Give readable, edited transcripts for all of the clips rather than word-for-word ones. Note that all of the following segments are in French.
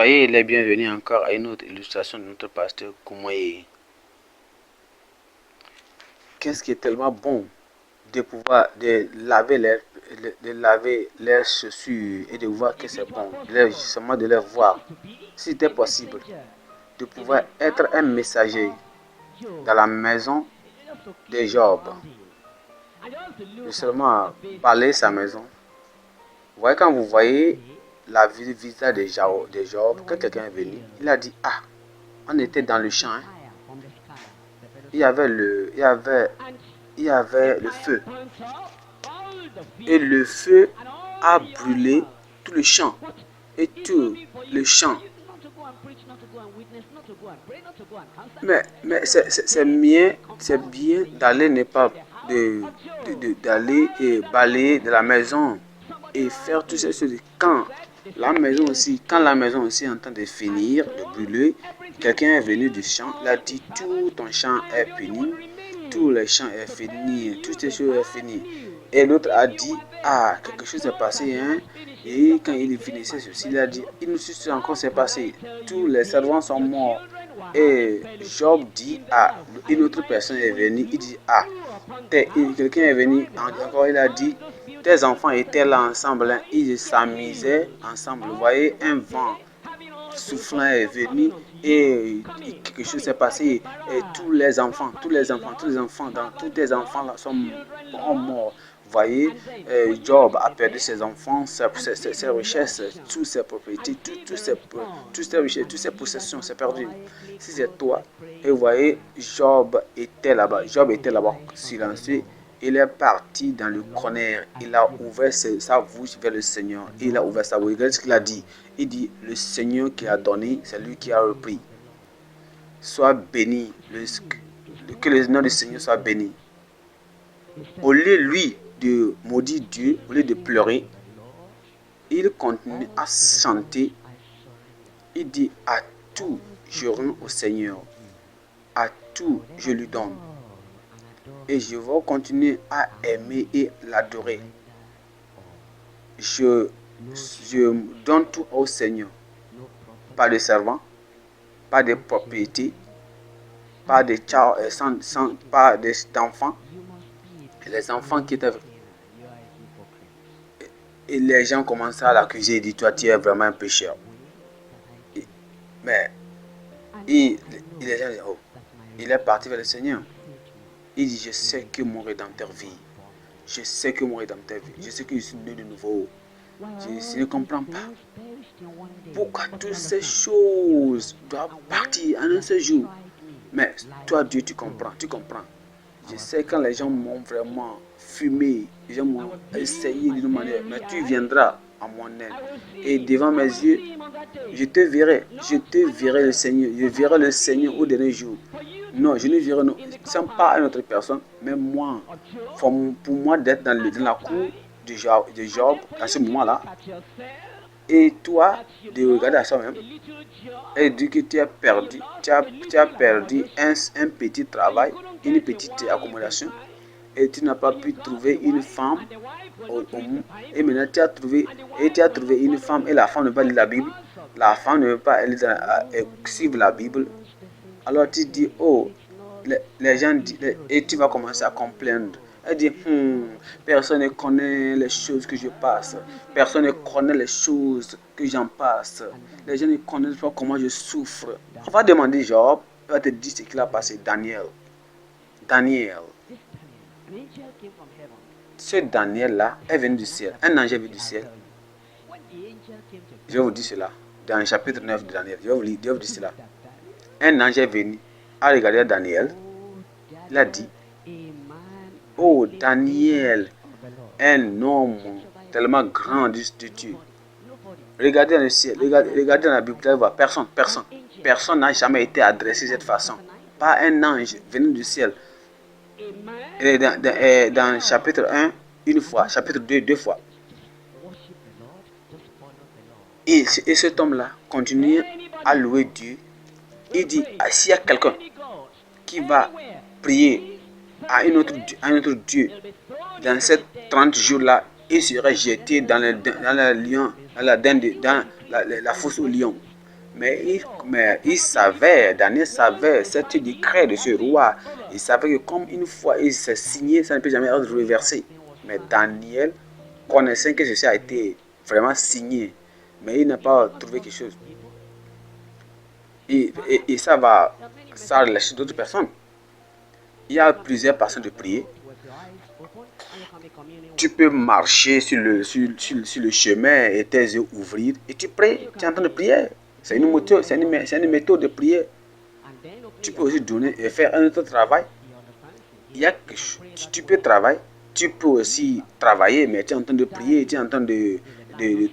Soyez les bienvenus encore à une autre illustration de notre pasteur Koumoye. Qu'est-ce qui est tellement bon de pouvoir de laver leurs chaussures et de voir que c'est bon, seulement de les voir. Si c'était possible, de pouvoir être un messager dans la maison de Job, de seulement parler sa maison. Vous voyez, quand vous voyez la visage de Job, quand quelqu'un est venu, il a dit, ah, on était dans le champ, hein. Il y avait le feu. Et le feu a brûlé tout le champ. Et tout le champ. Mais c'est bien d'aller ne pas d'aller et balayer de la maison et faire tout ça quand la maison aussi est en train de finir de brûler. Quelqu'un est venu du champ, il a dit tout ton champ est fini, tout le champ est fini, toutes ces choses sont finies. Et l'autre a dit, ah, quelque chose est passé, hein. Et quand il finissait ceci, il a dit, il nous suit encore s'est passé, tous les servants sont morts. Et Job dit, ah, une autre personne est venue, il dit, ah, quelqu'un est venu, encore il a dit, tes enfants étaient là ensemble, hein, ils s'amusaient ensemble. Vous voyez, un vent soufflant est venu et quelque chose s'est passé et tous les enfants là sont morts. Vous voyez, Job a perdu ses enfants, ses richesses, toutes ses propriétés, toutes ses richesses, toutes ses possessions, c'est perdu. Si c'est toi, et vous voyez, Job était là-bas silencieux. Il est parti dans le corner. Il a ouvert sa bouche vers le Seigneur. Il a ouvert sa bouche. Regardez ce qu'il a dit. Il dit, le Seigneur qui a donné, c'est lui qui a repris. Sois béni. Que le nom du Seigneur soit béni. Au lieu, lui, de maudire Dieu, au lieu de pleurer, il continue à chanter. Il dit, à tout, je rends au Seigneur. À tout, je lui donne. Et je vais continuer à aimer et l'adorer. Je donne tout au Seigneur. Pas de servants, pas de propriété, pas de pas d'enfants. Les enfants qui étaient... Et les gens commençaient à l'accuser et dire, toi tu es vraiment un pécheur. Mais les gens disent, oh, il est parti vers le Seigneur. Il dit, je sais que mon Rédempteur vit. Je sais que mon Rédempteur vit. Je sais que je suis né de nouveau. Je ne comprends pas. Pourquoi toutes ces choses doivent partir en un seul jour? Mais toi, Dieu, tu comprends. Je sais quand les gens m'ont vraiment fumé, les gens m'ont essayé d'une manière, mais tu viendras à mon aide. Et devant mes yeux, je te verrai le Seigneur. Je verrai le Seigneur au dernier jour. Non, je ne verrai pas une autre personne, mais moi. Pour moi d'être dans la cour de Job à ce moment-là. Et toi, de regarder à soi-même et dire que tu as perdu, un petit travail, une petite accommodation, et tu n'as pas pu trouver une femme. Et maintenant tu as trouvé une femme et la femme ne veut pas lire la Bible. La femme ne veut pas suivre la Bible. Alors tu dis, oh, les gens disent, et tu vas commencer à complaindre. Elle dit, personne ne connaît les choses que je passe. Personne ne connaît les choses que j'en passe. Les gens ne connaissent pas comment je souffre. On va demander Job, il va te dire ce qu'il a passé. Daniel. Ce Daniel-là est venu du ciel. Un ange est venu du ciel. Je vais vous dire cela. Dans le chapitre 9 de Daniel. Je vais vous dire cela. Un ange est venu à regarder Daniel. Il a dit, oh Daniel, un homme tellement grand de Dieu. Regardez dans le ciel, regardez dans la Bible, vous allez voir, personne n'a jamais été adressé de cette façon. Pas un ange venu du ciel. Et dans chapitre 1, une fois, chapitre 2, deux fois. Et cet homme-là continue à louer Dieu. Il dit, s'il y a quelqu'un qui va prier à un autre Dieu, dans ces 30 jours-là, il serait jeté dans la fosse au lion. Mais il savait, Daniel savait cet décret de ce roi. Il savait que comme une fois il s'est signé, ça ne peut jamais être reversé. Mais Daniel connaissait que ceci a été vraiment signé, mais il n'a pas trouvé quelque chose. Et ça relâche d'autres personnes. Il y a plusieurs façons de prier. Tu peux marcher sur le chemin et tes yeux ouvrir et tu pries, tu es en train de prier. C'est une méthode de prier. Tu peux aussi donner et faire un autre travail. Tu peux travailler, tu peux aussi travailler, mais tu es en train de prier, tu es en train de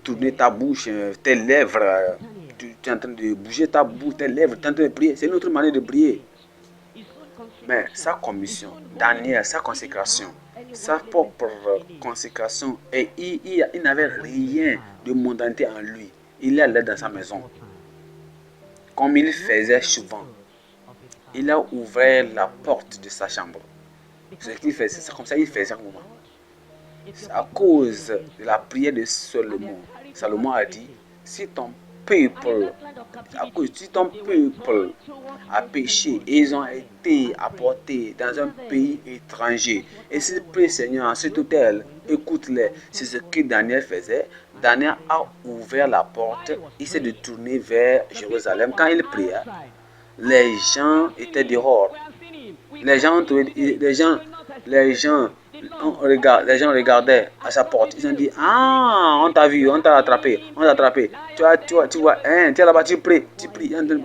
tourner ta bouche, tes lèvres, tu es en train de bouger ta bouche, tes lèvres, tu es en train de prier. C'est une autre manière de prier. Mais sa commission, Daniel, sa consécration, sa propre consécration, et il n'avait rien de mondanité en lui. Il allait dans sa maison. Comme il faisait souvent, il a ouvert la porte de sa chambre. C'est ce qu'il faisait, c'est comme ça qu'il faisait chaque moment. C'est à cause de la prière de Salomon. Salomon a dit, si ton peuple a péché et ils ont été apportés dans un pays étranger, et s'ils prient Seigneur en cet hôtel, écoute-les. C'est ce que Daniel faisait. Daniel a ouvert la porte, il s'est détourné vers Jérusalem. Quand il priait, les gens étaient dehors. Les gens regardaient à sa porte. Ils ont dit, ah, on t'a vu, on t'a attrapé. Tu vois, hein, tu es là-bas, tu pries.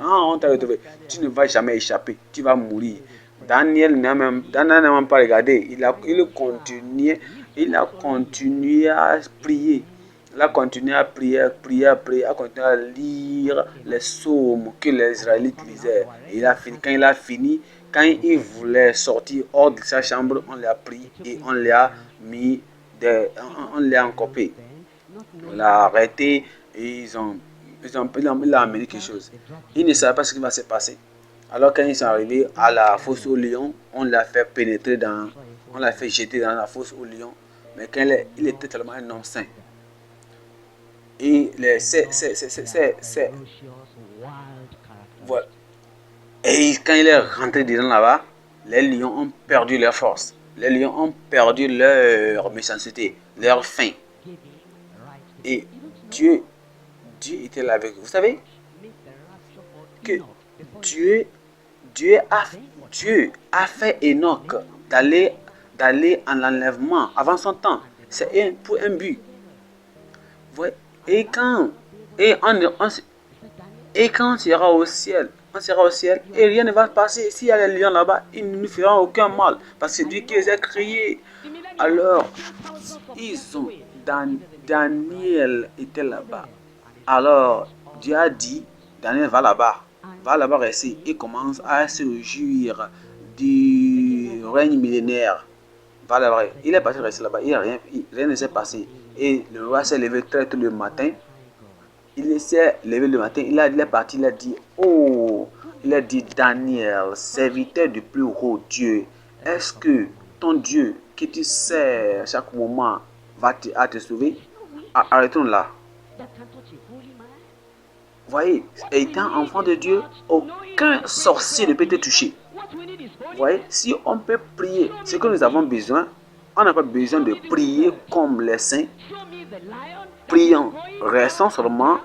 Ah, on t'a retrouvé. Tu ne vas jamais échapper, tu vas mourir. Daniel n'a même pas regardé. Il a continué à prier. Il a continué à prier, a continué à lire les psaumes que les Israélites lisaient. Et quand il voulait sortir hors de sa chambre, on l'a pris et on l'a encopé. On l'a arrêté et il a amené quelque chose. Il ne savait pas ce qui va se passer. Alors quand ils sont arrivés à la fosse aux lions, on l'a fait on l'a fait jeter dans la fosse aux lions. Mais quand il était tellement un homme saint. Et voilà. Et quand il est rentré dedans là-bas, les lions ont perdu leur force. Les lions ont perdu leur méchanceté, leur faim. Et Dieu était là avec eux. Vous savez que Dieu a fait Enoch d'aller en enlèvement avant son temps. C'est pour un but. Et quand on sera au ciel, et rien ne va passer. S'il y a les lions là-bas, ils ne nous feront aucun mal. Parce que c'est Dieu qui les a créés. Alors, Daniel était là-bas. Alors, Dieu a dit, Daniel va là-bas rester et commence à se réjouir du règne millénaire. Va là-bas. Il est parti rester là-bas, rien ne s'est passé. Et le roi s'est levé très tôt le matin. Il s'est levé le matin, il est parti, il a dit, Daniel, serviteur du plus haut Dieu, est-ce que ton Dieu, que tu sers à chaque moment, va te sauver? Arrêtons là. Voyez, étant enfant de Dieu, aucun sorcier ne peut te toucher. Voyez, si on peut prier, ce que nous avons besoin, on n'a pas besoin de prier comme les saints. Prions, restons seulement,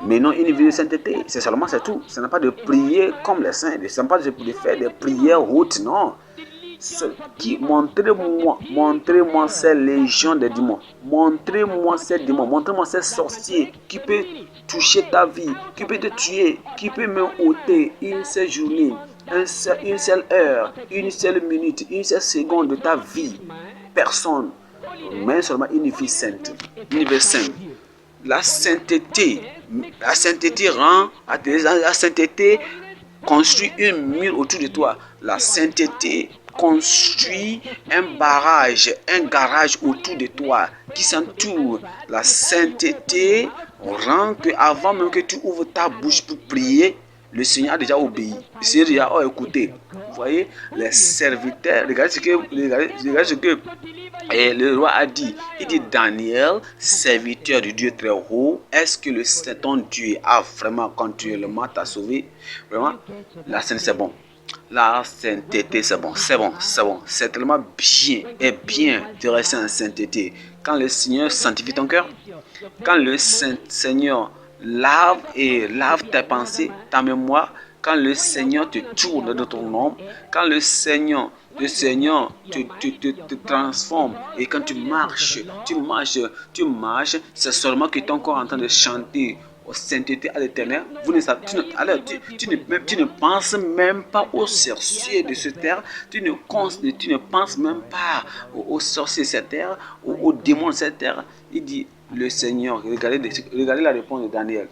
menons une vie de sainteté. C'est tout. Ce n'est pas de prier comme les saints. Ce n'est pas de faire des prières hautes, non. Montrez-moi ces légions de démons. Montrez-moi ces démons. Montrez-moi ces sorciers qui peuvent toucher ta vie, qui peuvent te tuer, qui peuvent me ôter une seule journée, une seule heure, une seule minute, une seule seconde de ta vie. Personne. Mais seulement une vie sainte. Une vie sainte. La sainteté construit un mur autour de toi. La sainteté construit un garage autour de toi qui s'entoure. La sainteté rend que avant même que tu ouvres ta bouche pour prier, Le Seigneur a déjà obéi. Le Seigneur a écouté. Vous voyez, les serviteurs, regardez ce que et le roi a dit. Il dit, Daniel, serviteur du Dieu très haut, est-ce que ton Dieu a vraiment continuellement t'a sauvé? Vraiment, la scène c'est bon. La sainteté, c'est bon, c'est bon, c'est bon. C'est tellement bien de rester en sainteté. Quand le Seigneur sanctifie ton cœur, quand le Seigneur lave tes pensées, ta mémoire, quand le Seigneur te tourne de ton ombre, quand le Seigneur te transforme, et quand tu marches, c'est seulement que ton corps est en train de chanter aux sainteté à l'éternel. Tu ne penses même pas aux sorciers de cette terre, tu ne penses même pas aux sorciers de cette terre, aux démons de cette terre. Il dit, le Seigneur, regardez la réponse de Daniel.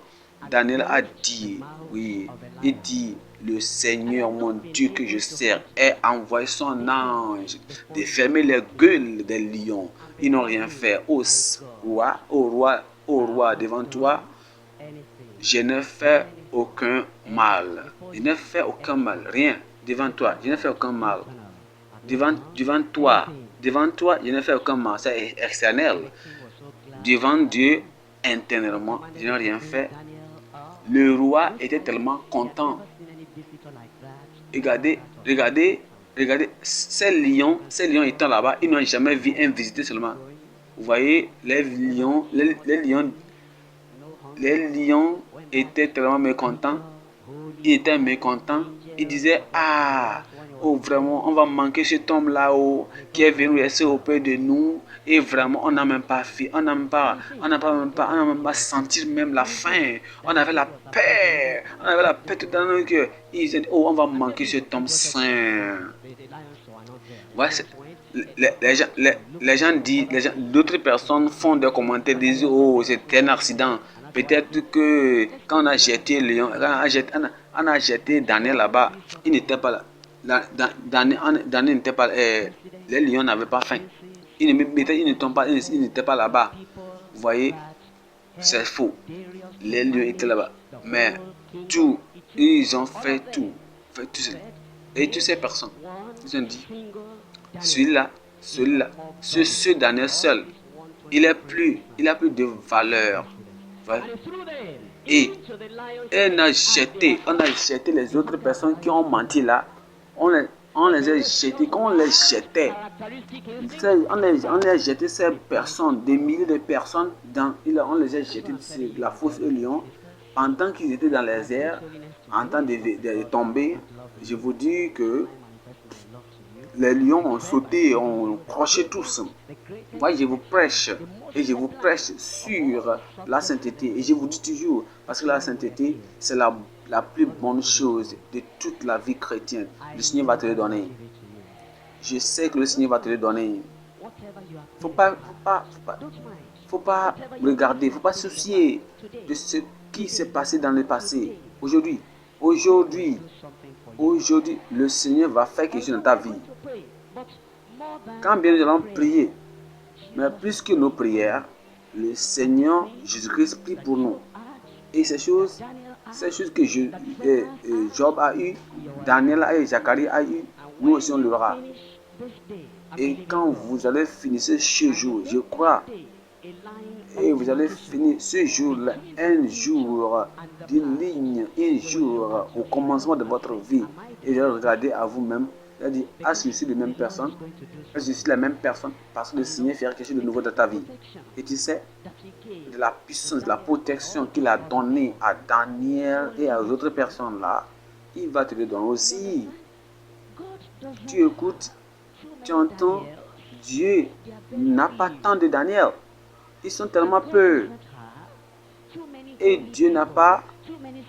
Daniel a dit, oui, il dit, le Seigneur, mon Dieu que je sers, a envoyé son ange de fermer les gueules des lions. Ils n'ont rien fait. Au roi, devant toi, je ne fais aucun mal. Je ne fais aucun mal. Rien. Devant toi, je ne fais aucun mal. Devant toi, je ne fais aucun mal. C'est externel. Devant Dieu, intérieurement, je n'ai rien fait. Le roi était tellement content. Regardez, ces lions étant là-bas, ils n'ont jamais vu un visité seulement. Vous voyez, les lions étaient tellement mécontents. Ils étaient mécontents. Ils disaient, ah, oh vraiment, on va manquer cet homme là-haut qui est venu rester auprès de nous. Et vraiment, on n'a même pas fait, on n'a même pas senti même la faim. On avait la paix tout dans nos cœurs. Ils disaient, oh, on va manquer cet homme saint. Ouais, les gens disent, d'autres personnes font des commentaires, disent, oh, c'était un accident. Peut-être que quand on a jeté Léon, on a jeté Daniel là-bas, il n'était pas là. Daniel n'était pas là. Les lions n'avaient pas faim. Ils n'étaient pas là-bas. Vous voyez, c'est faux. Les lions étaient là-bas. Mais ils ont fait tout. Et toutes ces personnes, ils ont dit, celui-là, ce Daniel seul, il a plus de valeur. Et on a jeté les autres personnes qui ont menti là. On les a jetés. Quand on les jetait, on les a jeté ces personnes, des milliers de personnes, on les a jetés sur la fosse au lion. Pendant qu'ils étaient dans les airs, en train de tomber, je vous dis que les lions ont sauté, ont croché tous. Moi, je vous prêche, et je vous prêche sur la sainteté. Et je vous dis toujours, parce que la sainteté, c'est la plus bonne chose de toute la vie chrétienne. Le Seigneur va te le donner. Je sais que le Seigneur va te le donner. Faut pas regarder, faut pas se soucier de ce qui s'est passé dans le passé. Aujourd'hui, le Seigneur va faire quelque chose dans ta vie. Quand bien nous allons prier, mais plus que nos prières, le Seigneur Jésus-Christ prie pour nous. Et ces choses que Job a eu, Daniel a eu, Zacharie a eu, nous aussi on l'aura. Et quand vous allez finir ce jour, je crois, et vous allez finir ce jour-là, un jour d'une ligne, un jour au commencement de votre vie, et vous allez regarder à vous-même, et dire, ah, je suis la même personne, parce que le Seigneur fera quelque chose de nouveau dans ta vie. Et tu sais, de la puissance, de la protection qu'il a donnée à Daniel et aux autres personnes là, il va te le donner aussi. Tu écoutes, tu entends, Dieu n'a pas tant de Daniel. Ils sont tellement peu. Et Dieu n'a pas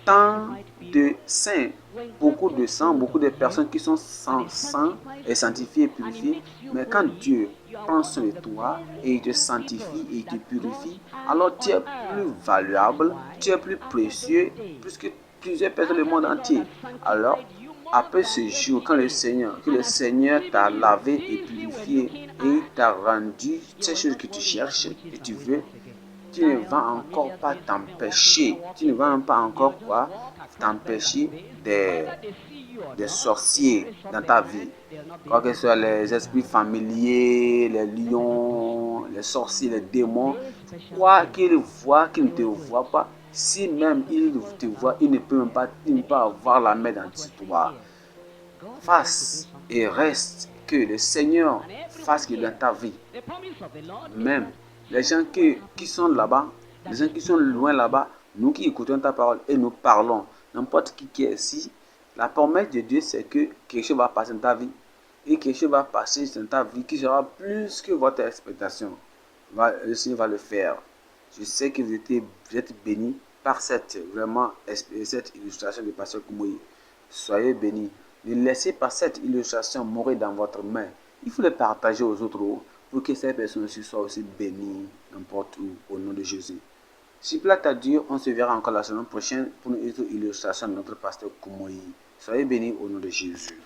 tant de saints. Beaucoup de saints, beaucoup de personnes qui sont sans sang et sanctifiées et purifiées. Mais quand Dieu prend soin de toi et il te sanctifie et il te purifie, alors tu es plus valuable, tu es plus précieux, plus que plusieurs personnes du monde entier. Alors, après ce jour, quand le Seigneur t'a lavé et purifié et t'a rendu ces choses que tu cherches et tu veux, tu ne vas encore pas t'empêcher, tu ne vas même pas encore t'empêcher des sorciers dans ta vie. Quoi que ce soit les esprits familiers, les lions, les sorciers, les démons, quoi qu'ils voient, qu'ils ne te voient pas, si même ils te voient, ils ne peuvent pas avoir la main dans toi. Fasse et reste que le Seigneur fasse que dans ta vie. Même les gens qui sont là-bas, les gens qui sont loin là-bas, nous qui écoutons ta parole et nous parlons, n'importe qui est ici, la promesse de Dieu, c'est que quelque chose va passer dans ta vie. Et quelque chose va passer dans ta vie qui sera plus que votre expectation. Le Seigneur va le faire. Je sais que vous êtes bénis par cette illustration de Pasteur Koumoui. Soyez bénis. Ne laissez pas cette illustration mourir dans votre main. Il faut le partager aux autres pour que ces personnes aussi soient aussi bénies n'importe où au nom de Jésus. Si plaît à Dieu, on se verra encore la semaine prochaine pour une autre illustration de notre pasteur Koumoui. Soyez bénis au nom de Jésus.